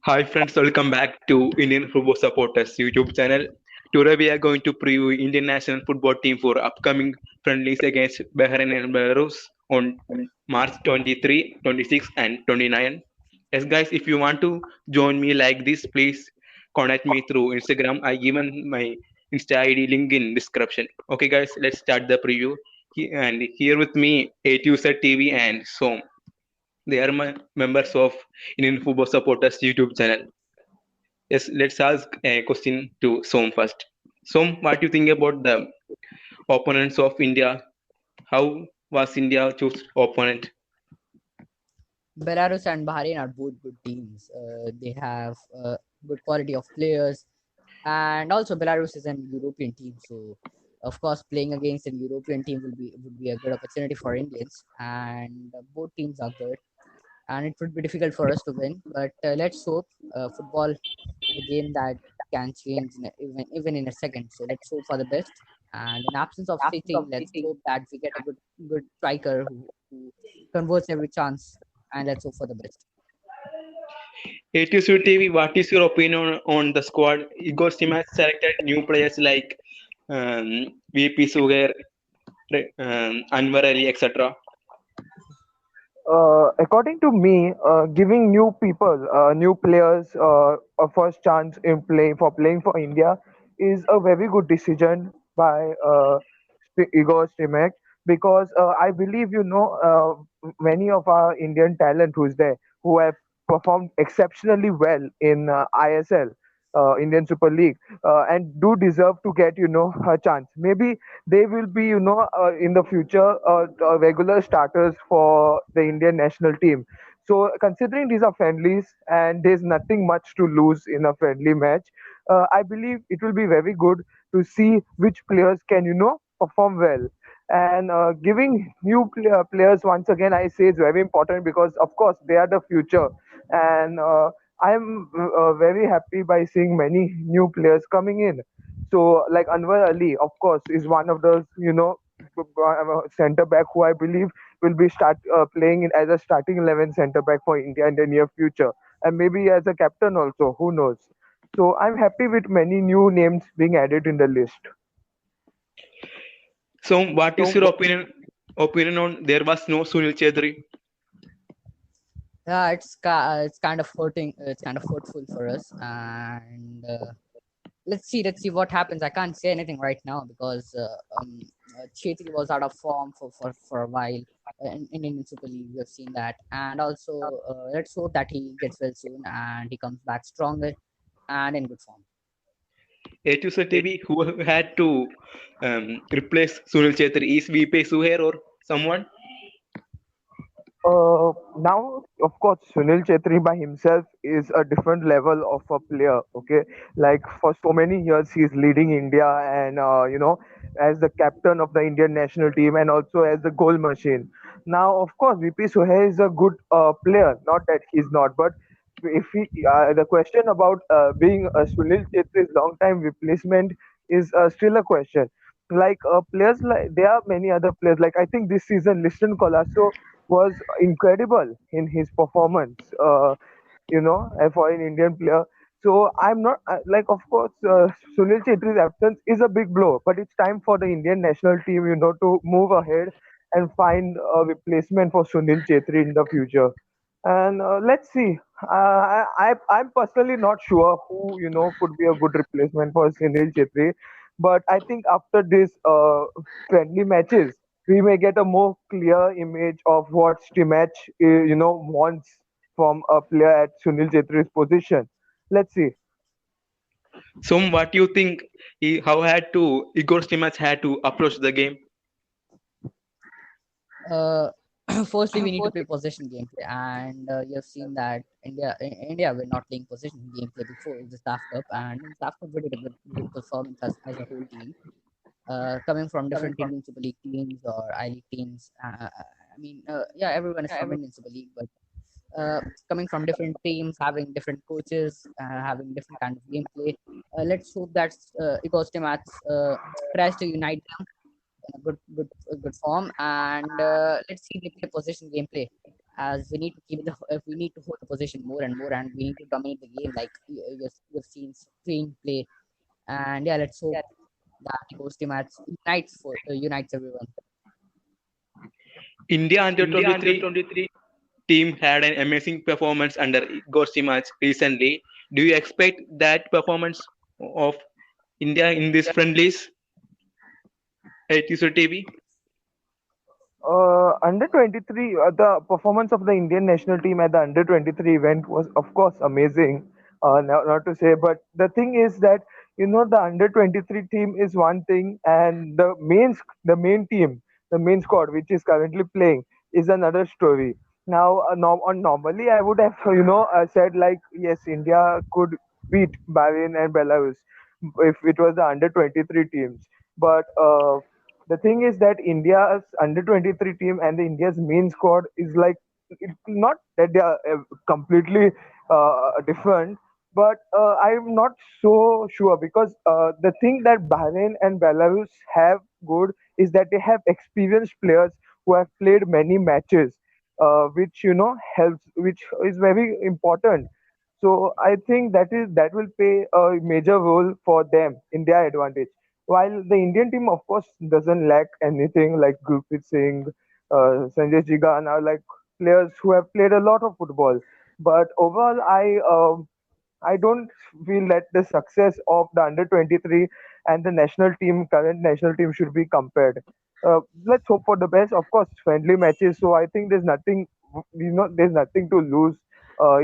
Hi friends, welcome back to Indian Football Supporters YouTube channel. Today we are going to preview Indian national football team for upcoming friendlies against Bahrain and Belarus on March 23, 26 and 29. Yes guys, if you want to join me like this, please contact me through Instagram. I given my Insta ID link in description. Okay guys, let's start the preview. And here with me, ATZ TV and Som. They are my members of Indian Football Supporters YouTube channel. Yes, let's ask a question to Som first. Som, what do you think about the opponents of India? How was India choose opponent? Belarus and Bahrain are both good teams. They have good quality of players, and also Belarus is an European team. So, of course, playing against a European team would be a good opportunity for Indians. And both teams are good, and it would be difficult for us to win. But let's hope. Football is a game that can change even in a second. So let's hope for the best. And in absence of City, let's hope that we get a good striker who converts every chance. And let's hope for the best. ATC TV, what is your opinion on the squad? Igor team has selected new players like VP Sugar, Anwar Ali, etc. According to me, giving new people, new players, a first chance in playing for India is a very good decision by Igor Stimac because I believe many of our Indian talent who's there who have performed exceptionally well in ISL. Indian Super League and do deserve to get a chance. Maybe they will be in the future regular starters for the Indian national team. So considering these are friendlies and there's nothing much to lose in a friendly match, I believe it will be very good to see which players can perform well. And giving new players, once again I say, is very important because of course they are the future. And I'm very happy by seeing many new players coming in. So, like Anwar Ali, of course, is one of those, center back who I believe will be start playing in as a starting 11 center back for India in the near future, and maybe as a captain also. Who knows? So, I'm happy with many new names being added in the list. So, what is your opinion on there was no Sunil Chedri? Yeah, it's kind of hurting. It's kind of hurtful for us, and let's see what happens. I can't say anything right now because Chetri was out of form for a while in Indian Super League. We have seen that, and also let's hope that he gets well soon and he comes back stronger and in good form. A2 TV who had to replace Sunil Chhetri is VP Suhair or someone? Now, of course, Sunil Chetri by himself is a different level of a player. Okay, like for so many years, he's leading India, and as the captain of the Indian national team, and also as the goal machine. Now, of course, VP Suhai is a good player. Not that he's not, but if the question about being a Sunil Chetri's long-time replacement is still a question. Like players, like there are many other players. Like I think this season, Liston Colasso was incredible in his performance, for an Indian player. So I'm not like, of course, Sunil Chetri's absence is a big blow, but it's time for the Indian national team, to move ahead and find a replacement for Sunil Chetri in the future. And let's see. I'm personally not sure who could be a good replacement for Sunil Chetri, but I think after this friendly matches, we may get a more clear image of what Stimach wants from a player at Sunil Chetri's position. Let's see. So, what do you think? How had to Igor Stimac had to approach the game? Uh, Firstly, we need to play possession gameplay, and you have seen that India were not playing possession gameplay before the Staff Cup, and in Staff Cup we did a good performance as a whole team. Coming from different Indian Super League teams or I League teams. Yeah, everyone is from Indian Super League, but coming from different teams, having different coaches, having different kind of gameplay. Let's hope that Igor Stimac tries to unite them in a good form, and let's see they play possession gameplay. as we need to keep the we need to hold the position more and more, and we need to dominate the game like you've seen Spain play. And yeah, let's hope that the Ghost match unites everyone. India under 23 team had an amazing performance under Gorsi match recently. Do you expect that performance of India in this friendlies at USO TV? Under 23, the performance of the Indian national team at the under 23 event was, of course, amazing. Not to say, but the thing is that the under 23 team is one thing, and the main team, the main squad, which is currently playing, is another story. Now, normally, I would have said like yes, India could beat Bahrain and Belarus if it was the under 23 teams, but the thing is that India's under 23 team and the India's main squad is like it's not that they are completely different, but I'm not so sure because the thing that Bahrain and Belarus have good is that they have experienced players who have played many matches, which helps, which is very important. So I think that will play a major role for them in their advantage. While the Indian team, of course, doesn't lack anything like Gurpreet Singh, Sanjay Jigan are like players who have played a lot of football. But overall, I don't feel that the success of the under 23 and the current national team, should be compared. Let's hope for the best. Of course, friendly matches. So I think there's nothing to lose.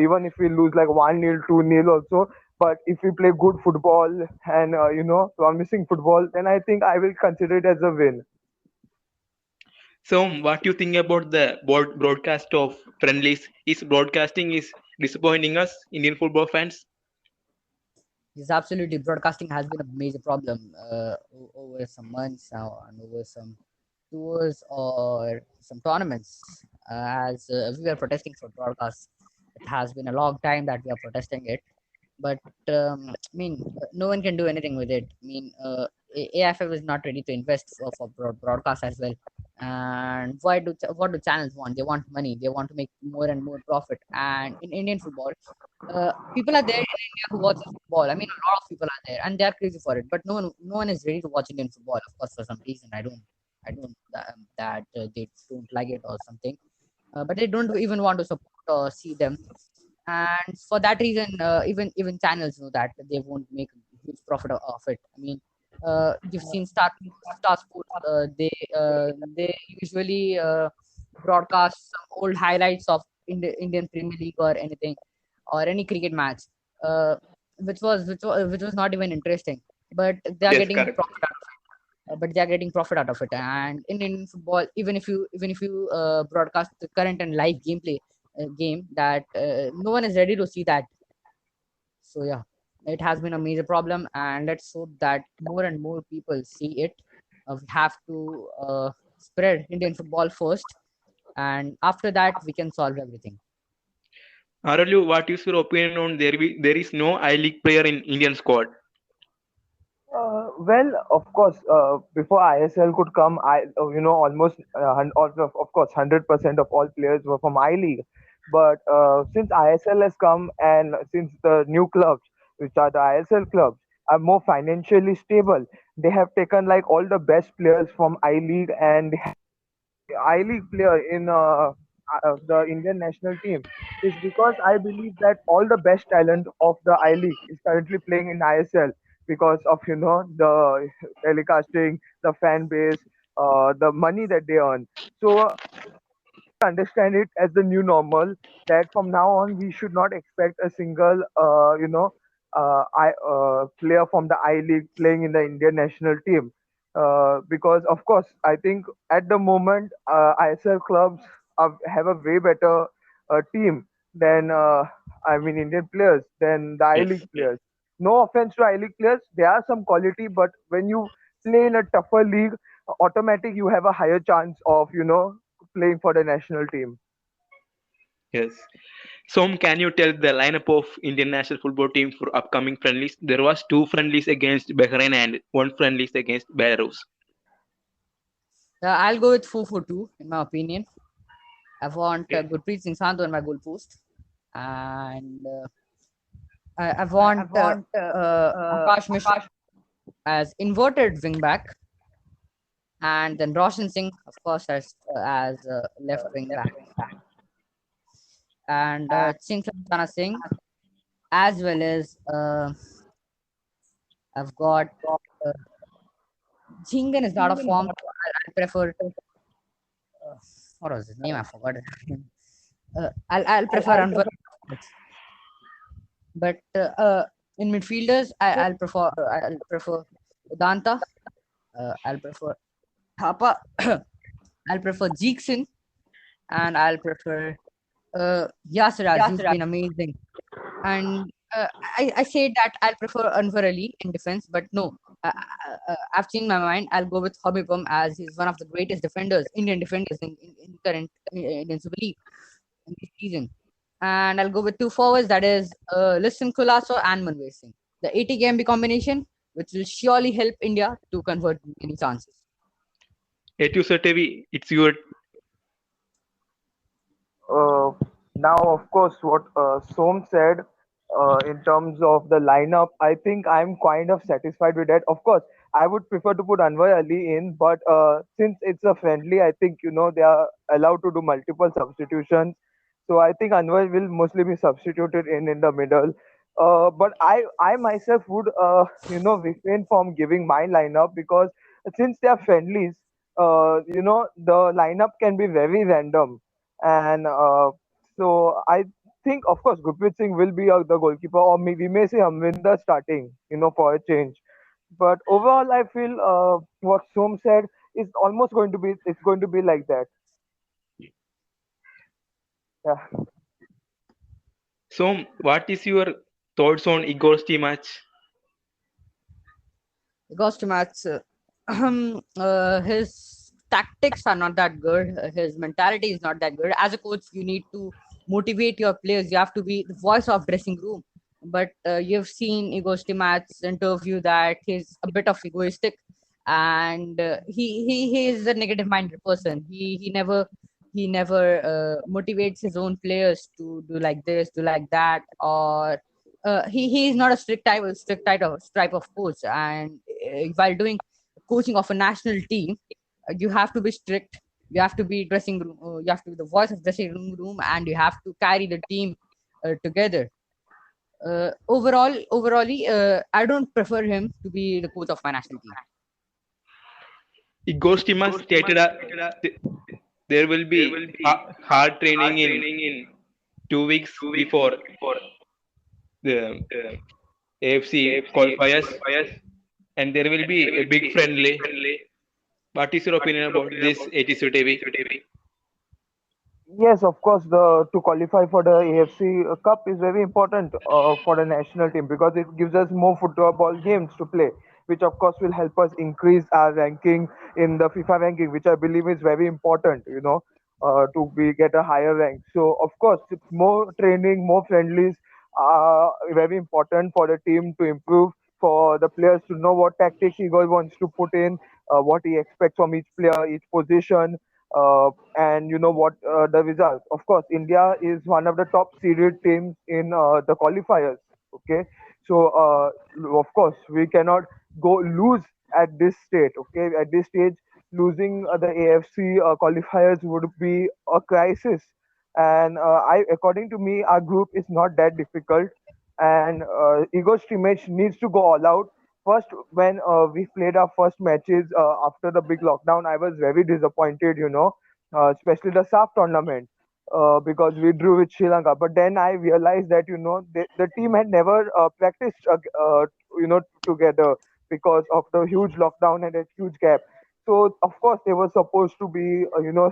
Even if we lose like 1-0, 2-0 also. But if we play good football and promising football, then I think I will consider it as a win. So, what do you think about the broadcast of friendlies? Is broadcasting is disappointing us Indian football fans? Yes, absolutely. Broadcasting has been a major problem over some months now and over some tours or some tournaments. As we were protesting for broadcast, it has been a long time that we are protesting it. But no one can do anything with it. AFF is not ready to invest for broadcast as well. And what do channels want? They want money. They want to make more and more profit. And in Indian football, people are there in India who watch football. A lot of people are there, and they are crazy for it. But no one is ready to watch Indian football. Of course, for some reason, I don't that they don't like it or something. But they don't even want to support or see them. And for that reason, even channels know that they won't make a huge profit of it. You've seen Star Sports. They usually broadcast some old highlights of Indian Premier League or anything, or any cricket match, uh, which was not even interesting. But they are Yes, getting correct. profit out of it. But they are getting profit out of it. And in Indian football, even if you broadcast the current and live gameplay game, that no one is ready to see that. So yeah, it has been a major problem, and let's hope that more and more people see it. We have to spread Indian football first, and after that we can solve everything. Aralu, what is your opinion on there is no I League player in Indian squad? Well, of course, before ISL could come, almost of course 100% of all players were from I League. But since ISL has come and since the new clubs, which are the ISL clubs, are more financially stable, they have taken like all the best players from I League and I League player in the Indian national team is because I believe that all the best talent of the I League is currently playing in ISL because of the telecasting, the fan base, the money that they earn. So understand it as the new normal that from now on we should not expect a single player from the I League playing in the Indian national team because of course I think at the moment ISL clubs have a way better team than Indian players than the I Yes. League players. No offense to I League players, there are some quality, but when you play in a tougher league, automatic you have a higher chance of playing for the national team. Yes. So, can you tell the lineup of Indian national football team for upcoming friendlies? There was two friendlies against Bahrain and one friendlies against Belarus. I'll go with 4-4-2 in my opinion. I want Gurpreet Singh Sandhu in my goal post, and I want Akash Mishra as inverted wing back, and then Roshan Singh, of course, as left wing back, and Chingla Singh, as well as I've got uh, Jhingan is out of form. I prefer what was his name? I forgot. I'll prefer Anwar, but in midfielders, I'll prefer Udanta. I'll prefer Thapa. I'll prefer Jeekson, and I'll prefer Yasiraj. He's been amazing. And I say that I'll prefer Anwar Ali in defense, but no, I've changed my mind. I'll go with Habibum as he's one of the greatest defenders, Indian defenders in current Indian Super League in this season. And I'll go with two forwards, that is Lisson Kulaso and Manveer Singh. The 80 KMB combination, which will surely help India to convert many chances. ATZ TV, it's your Uh, Now, of course, what Som said in terms of the lineup, I think I'm kind of satisfied with that. Of course, I would prefer to put Anwar Ali in, but since it's a friendly, I think they are allowed to do multiple substitutions. So I think Anwar will mostly be substituted in the middle. But I myself would refrain from giving my lineup because since they are friendlies, the lineup can be very random and so I think, of course, Gurpreet Singh will be the goalkeeper, or we may say Amrinder starting, for a change. But overall, I feel what Som said is almost going to be. It's going to be like that. Yeah. So, what is your thoughts on Igor's team match? Goes to match. His tactics are not that good. His mentality is not that good. As a coach, you need to motivate your players. You have to be the voice of dressing room. But you've seen Igor Stimats's interview that he's a bit of egoistic, and he is a negative minded person. He never motivates his own players to do like this, do like that, or he is not a strict type of coach. And while doing coaching of a national team, you have to be strict. You have to be dressing room. You have to be the voice of dressing room, and you have to carry the team together. Overall, I don't prefer him to be the coach of my national team. Igor's team has stated there will be hard training in 2 weeks before the AFC qualifiers, and there will be a big friendly. What is your opinion about this ATZ TV? Yes, of course. The to qualify for the AFC Cup is very important for the national team because it gives us more football games to play, which of course will help us increase our ranking in the FIFA ranking, which I believe is very important. To be get a higher rank. So of course, more training, more friendlies are very important for the team to improve. For the players to know what tactics Igor wants to put in, what he expects from each player, each position, and what the results. Of course, India is one of the top seeded teams in the qualifiers. Okay, so of course we cannot go lose at this state. Okay, at this stage, losing the AFC qualifiers would be a crisis. And according to me, our group is not that difficult. And Igor Stimage needs to go all out. First, when we played our first matches after the big lockdown, I was very disappointed, especially the SAF tournament, because we drew with Sri Lanka. But then I realized that, the team had never practiced, together because of the huge lockdown and a huge gap. So, of course, there was supposed to be,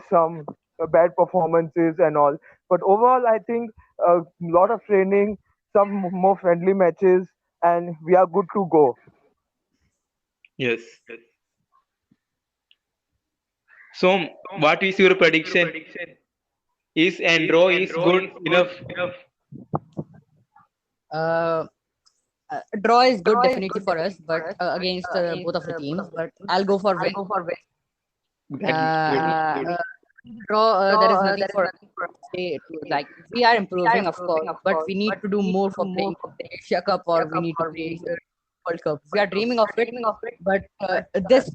some bad performances and all. But overall, I think a lot of training, some more friendly matches, and we are good to go. Yes. So, what is your prediction? Is Andro is good enough? Uh, Draw is good definitely for us, but against both of the teams. But I'll go for win. Good. Draw, there is nothing for us to say to, like, we are improving, of course, but we need to do more for playing Asia Cup, or we need to play World Cup. We are dreaming of it, but this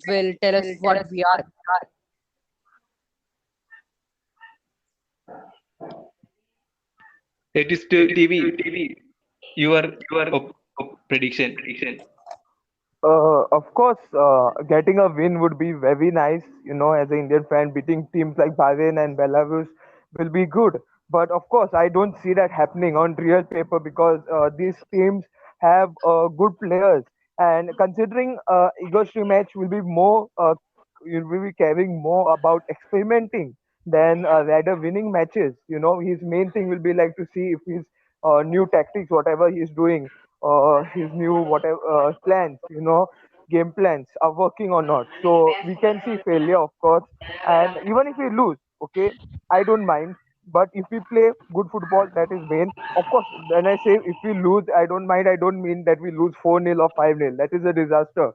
will tell us what we are. It is to TV. Your prediction. Of course, getting a win would be very nice. You know, as an Indian fan, beating teams like Bahrain and Belarus will be good. But of course, I don't see that happening on real paper because these teams have good players. And considering Igor's match will be more, you will be caring more about experimenting than rather winning matches. You know, his main thing will be like to see if his new tactics, whatever he's doing, his new whatever plans, you know, game plans are working or not. So we can see failure, of course, and even if we lose, okay, I don't mind. But if we play good football, that is main. Of course, when I say if we lose, I don't mind. I don't mean that we lose 4-0 or 5-0. That is a disaster.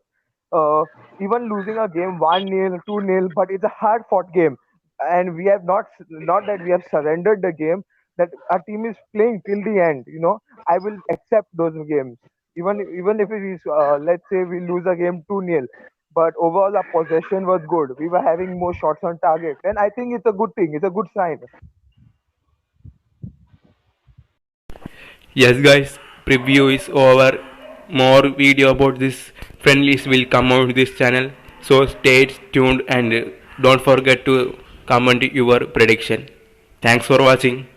Uh, Even losing a game 1-0, 2-0, but it's a hard fought game, and we have not that we have surrendered the game. That our team is playing till the end. You know, I will accept those games. Even if it is, let's say we lose a game 2-0, but overall our possession was good. We were having more shots on target. Then I think it's a good thing. It's a good sign. Yes, guys, preview is over. More video about this friendlies will come out this channel. So stay tuned and don't forget to comment your prediction. Thanks for watching.